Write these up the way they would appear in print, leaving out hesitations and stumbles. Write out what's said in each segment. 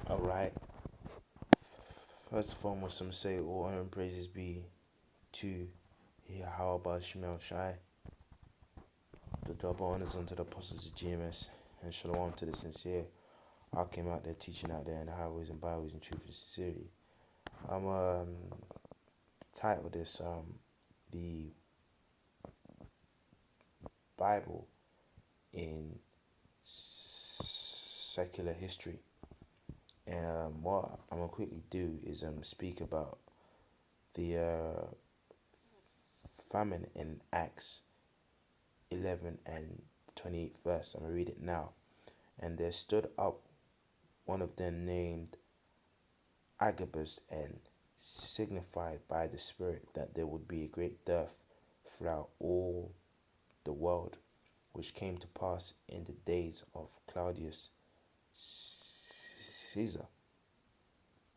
Alright, first and foremost, I'm say all honor and praises be to Yahweh Shemel Shai, the double honors unto the apostles of GMS, and shalom to the sincere. I came out there teaching out there in the highways and byways in truth and sincerity. I'm title this the Bible in secular history. And what I'm gonna quickly do is speak about the famine in Acts 11 and 28th verse. I'm gonna read it now. And there stood up one of them named Agabus and signified by the Spirit that there would be a great dearth throughout all the world, which came to pass in the days of Claudius Caesar.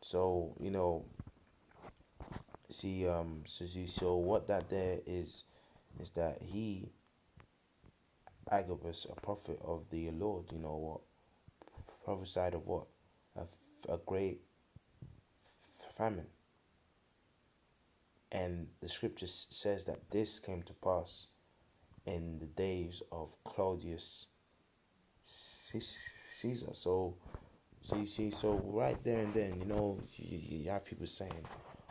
So so what that there is that he, Agabus, a prophet of the Lord, prophesied of what? A great famine. And the scripture says that this came to pass in the days of Claudius Caesar. So you see, so right there and then, you have people saying,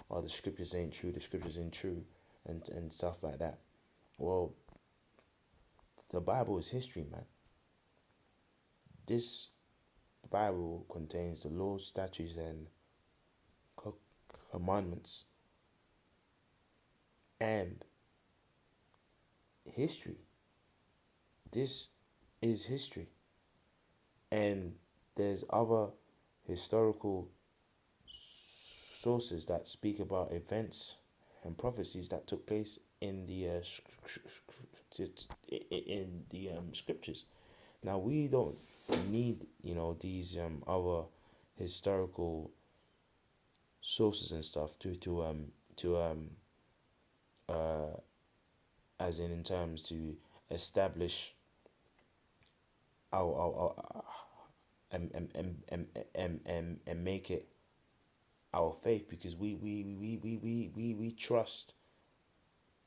"Oh, the scriptures ain't true. The scriptures ain't true," and stuff like that. Well, the Bible is history, man. This Bible contains the laws, statutes, and commandments, and history. This is history. And there's other historical sources that speak about events and prophecies that took place in the scriptures. Now we don't need these other historical sources and stuff as in terms to establish our and make it our faith, because we trust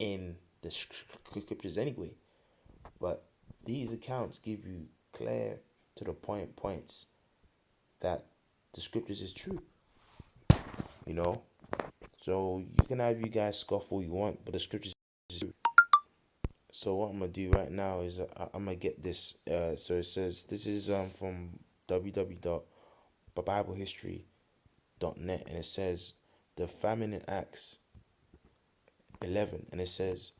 in the scriptures anyway. But these accounts give you clear to the points that the scriptures is true. So you can have you guys scoff all you want, but the scriptures is true. So what I'm gonna do right now is I'm gonna get this. So it says this is from www.biblehistory.net, and it says the famine in Acts 11, and it says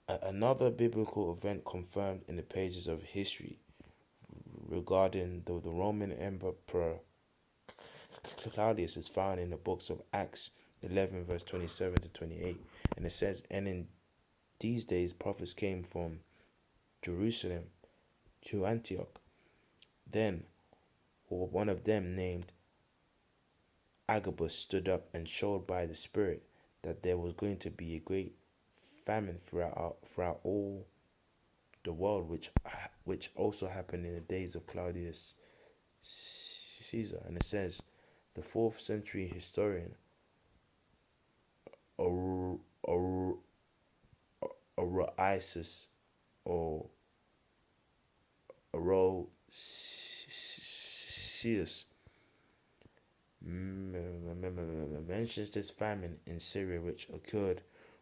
another biblical event confirmed in the pages of history regarding the Roman Emperor Claudius is found in the books of Acts 11 verse 27 to 28, and it says, and in these days prophets came from Jerusalem to Antioch. Then one of them named Agabus stood up and showed by the Spirit that there was going to be a great famine throughout all the world, which also happened in the days of Claudius Caesar. And it says the 4th century historian Orosius or Orosius mentions this famine in Syria, which occurred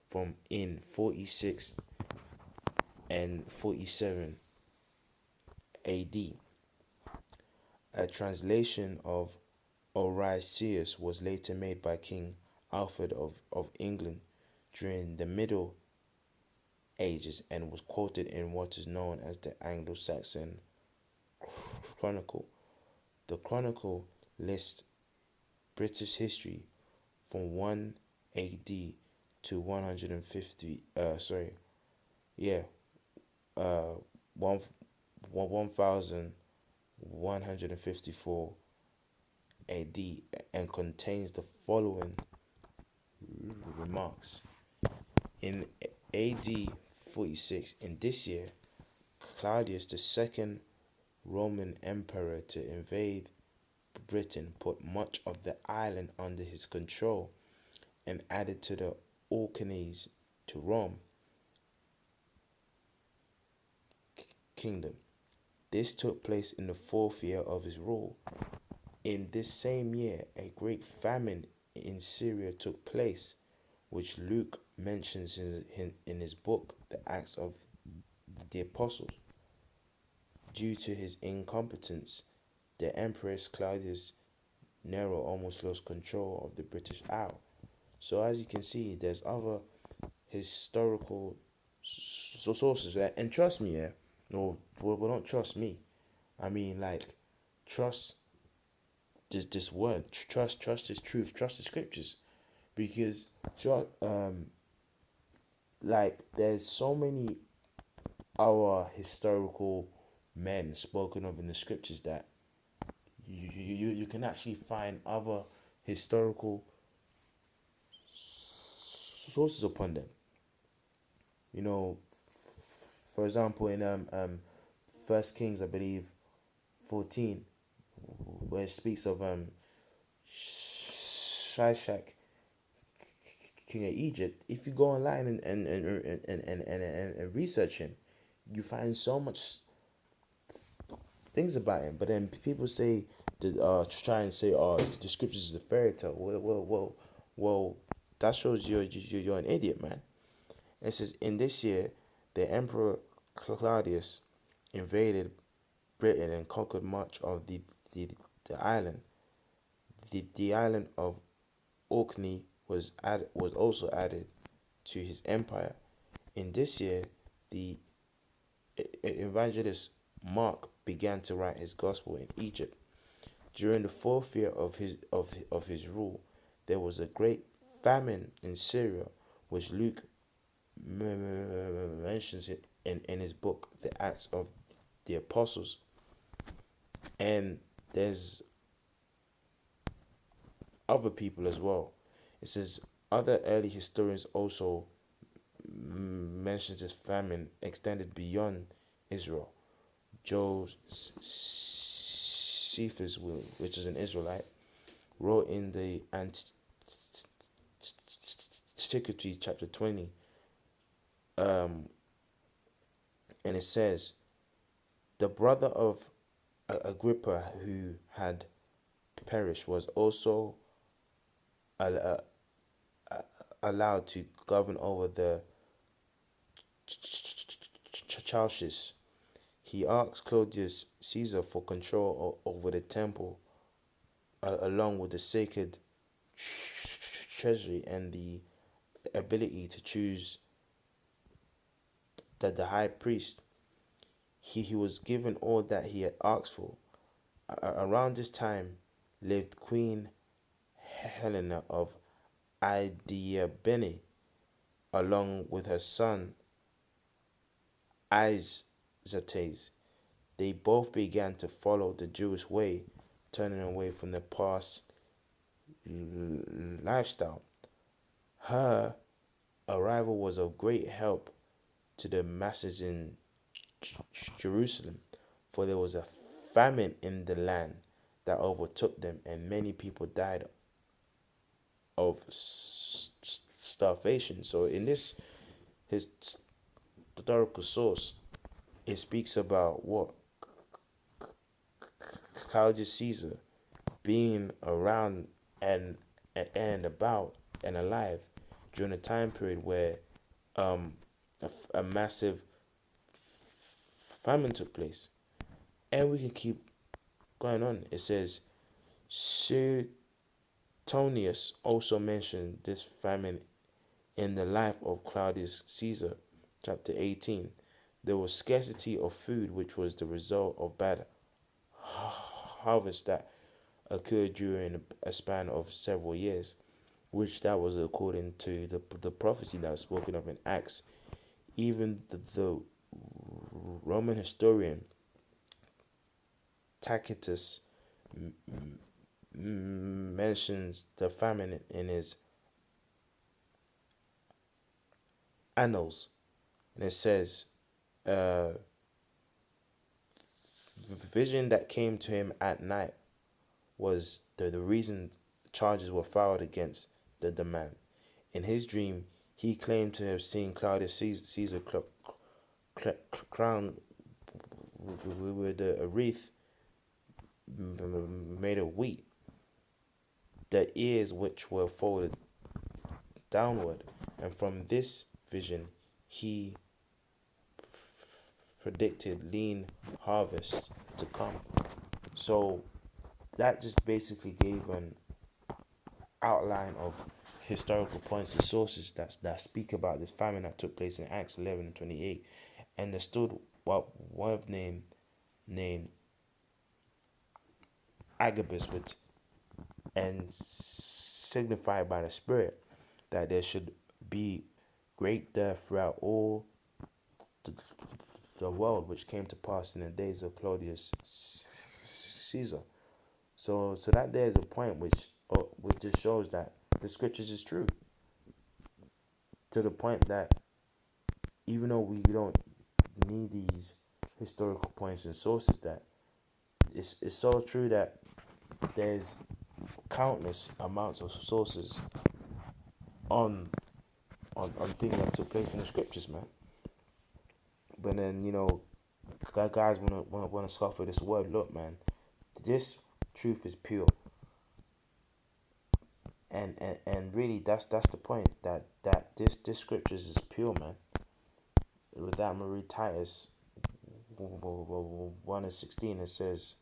from in 46 and 47 AD. A translation of Orosius was later made by King Alfred of England during the Middle Ages and was quoted in what is known as the Anglo-Saxon Chronicle. The Chronicle lists British history from 1 AD to 1154 AD, and contains the following remarks. In AD 46, in this year, Claudius, the second Roman emperor to invade Britain put much of the island under his control and added to the Orkneys to Rome kingdom. This took place in the 4th year of his rule. In this same year, a great famine in Syria took place, which Luke mentions in his book, The Acts of the Apostles. Due to his incompetence, the Empress Claudius Nero almost lost control of the British Isle. So as you can see, there's other historical sources there. And trust me, yeah, no, well, don't trust me. I mean, like, trust this word, trust this truth, trust the scriptures, because like, there's so many our historical men spoken of in the scriptures that you can actually find other historical sources upon them. You know, for example, in First Kings, I believe, 14, where it speaks of Shishak, king of Egypt. If you go online and research him, you find so much things about him. But then people say try and say, oh, the scriptures is a fairy tale. Well, that shows you're an idiot, man. It says, in this year, the Emperor Claudius invaded Britain and conquered much of the island. The island of Orkney was also added to his empire. In this year, the evangelist Mark began to write his gospel in Egypt. During the 4th year of his rule, there was a great famine in Syria, which Luke mentions it in his book, The Acts of the Apostles. And there's other people as well. It says other early historians also mentions this famine extended beyond Israel. Josephus, which is an Israelite, wrote in the Antiquities chapter 20, and it says, the brother of Agrippa who had perished was also allowed to govern over the Chalcis. He asked Claudius Caesar for control over the temple, along with the sacred treasury and the ability to choose the high priest. He was given all that he had asked for. Around this time lived Queen Helena of Adiabene, along with her son Isates. They both began to follow the Jewish way, turning away from their past lifestyle. Her arrival was of great help to the masses in Jerusalem, for there was a famine in the land that overtook them, and many people died of starvation. So in this historical source, it speaks about what Claudius Caesar being around and about and alive during a time period where a massive famine took place. And we can keep going on. It says, Suetonius also mentioned this famine in the life of Claudius Caesar, chapter 18. There was scarcity of food, which was the result of bad harvest that occurred during a span of several years, which that was according to the prophecy that was spoken of in Acts. Even the Roman historian Tacitus mentions the famine in his annals, and it says, the vision that came to him at night was the reason charges were filed against the man. In his dream, he claimed to have seen Claudius Caesar crowned with a wreath made of wheat, the ears which were folded downward, and from this vision he predicted lean harvests to come. So that just basically gave an outline of historical points and sources that speak about this famine that took place in Acts 11 and 28, and there stood one of named Agabus, which and signified by the Spirit that there should be great death throughout all the world, which came to pass in the days of Claudius Caesar. So that there is a point which just shows that the scriptures is true, to the point that even though we don't need these historical points and sources, that it's so true that there's countless amounts of sources on things that took place in the scriptures, man. But then, guys wanna scoff at this word. Look, man, this truth is pure, and really that's the point, that this scriptures is pure, man. With that, I'm gonna read Titus 1:16. It says,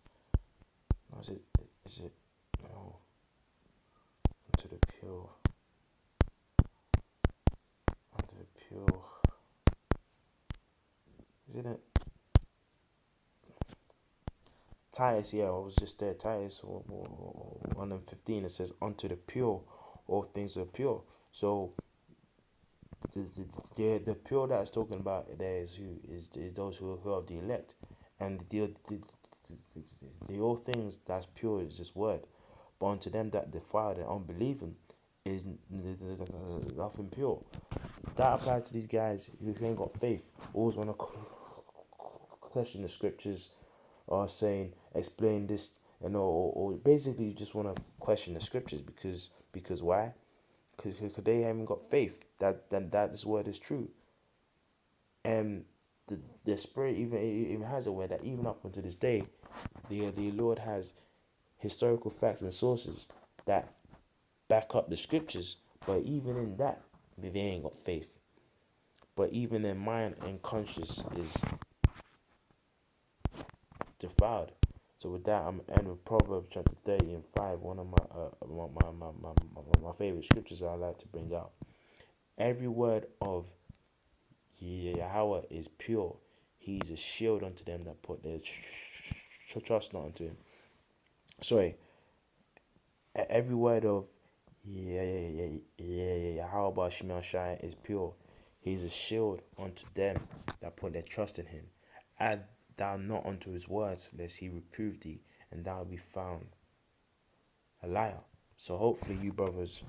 is it no, unto the pure, isn't it? Titus, yeah, I was just there. Titus 1:15. It says, unto the pure, all things are pure. So the pure that it's talking about there is those who are of the elect, and the all things that's pure is this word. But unto them that defile and unbelieving is nothing pure. That applies to these guys who ain't got faith. Always want to question the scriptures, or saying explain this, or basically you just want to question the scriptures because why? Because they haven't got faith that this word is true, and the Spirit even has a word that even up until this day, the Lord has historical facts and sources that back up the scriptures, but even in that they ain't got faith. But even their mind and conscience is defiled. So with that, I'm end with Proverbs chapter 30:5, one of my favorite scriptures I like to bring out. Every word of Yahweh is pure. He's a shield unto them that put their trust not unto him. Sorry. Every word of Yahweh is pure. He is a shield unto them that put their trust in him. Add thou not unto his words, lest he reprove thee, and thou be found a liar. So hopefully you brothers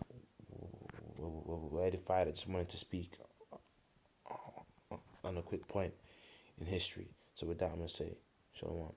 were edified. I just wanted to speak on a quick point in history. So with that, I'm going to say, Shalom.